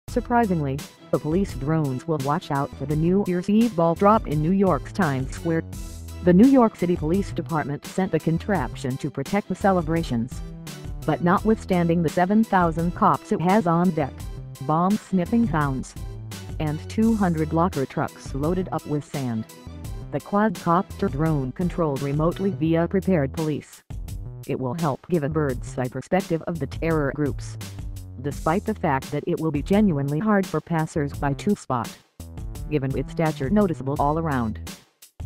Surprisingly, the police drones will watch out for the New Year's Eve ball drop in New York's Times Square. The New York City Police Department sent the contraption to protect the celebrations. But notwithstanding the 7,000 cops it has on deck, bomb-sniffing hounds, and 200 locker trucks loaded up with sand, the quadcopter drone controlled remotely via prepared police. It will help give a bird's-eye perspective of the terror groups, despite the fact that it will be genuinely hard for passers-by to spot, given its stature noticeable all around.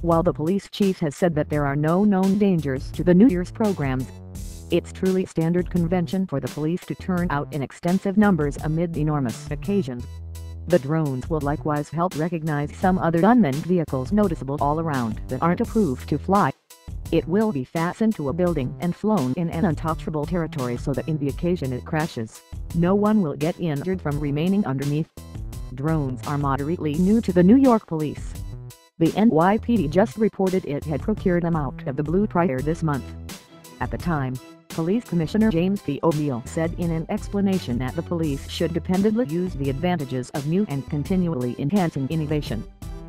While the police chief has said that there are no known dangers to the New Year's programs, it's truly standard convention for the police to turn out in extensive numbers amid enormous occasions. The drones will likewise help recognize some other unmanned vehicles noticeable all around that aren't approved to fly. It will be fastened to a building and flown in an untouchable territory so that in the occasion it crashes, no one will get injured from remaining underneath. Drones are moderately new to the New York police. The NYPD just reported it had procured them out of the blue prior this month. At the time, Police Commissioner James P. O'Neill said in an explanation that the police should dependably use the advantages of new and continually enhancing innovation.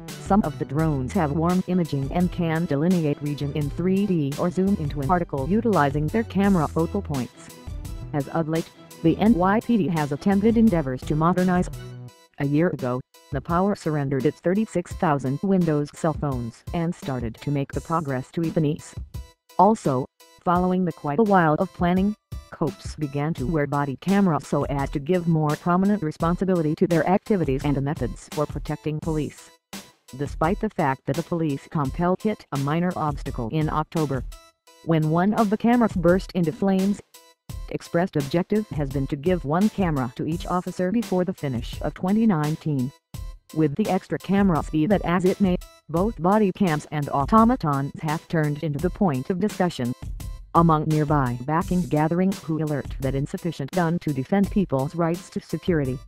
Some of the drones have warm imaging and can delineate region in 3D or zoom into an article utilizing their camera focal points. As of late, the NYPD has attempted endeavors to modernize. A year ago, the Power surrendered its 36,000 Windows cell phones and started to make the progress to Japanese. Also, following quite a while of planning, cops began to wear body cameras so as to give more prominent responsibility to their activities and methods for protecting police. Despite the fact that the police compel hit a minor obstacle in October, when one of the cameras burst into flames, expressed objective has been to give one camera to each officer before the finish of 2019. With the extra cameras be that as it may, both body cams and automatons have turned into the point of discussion among nearby backing gatherings who alert that insufficient done to defend people's rights to security.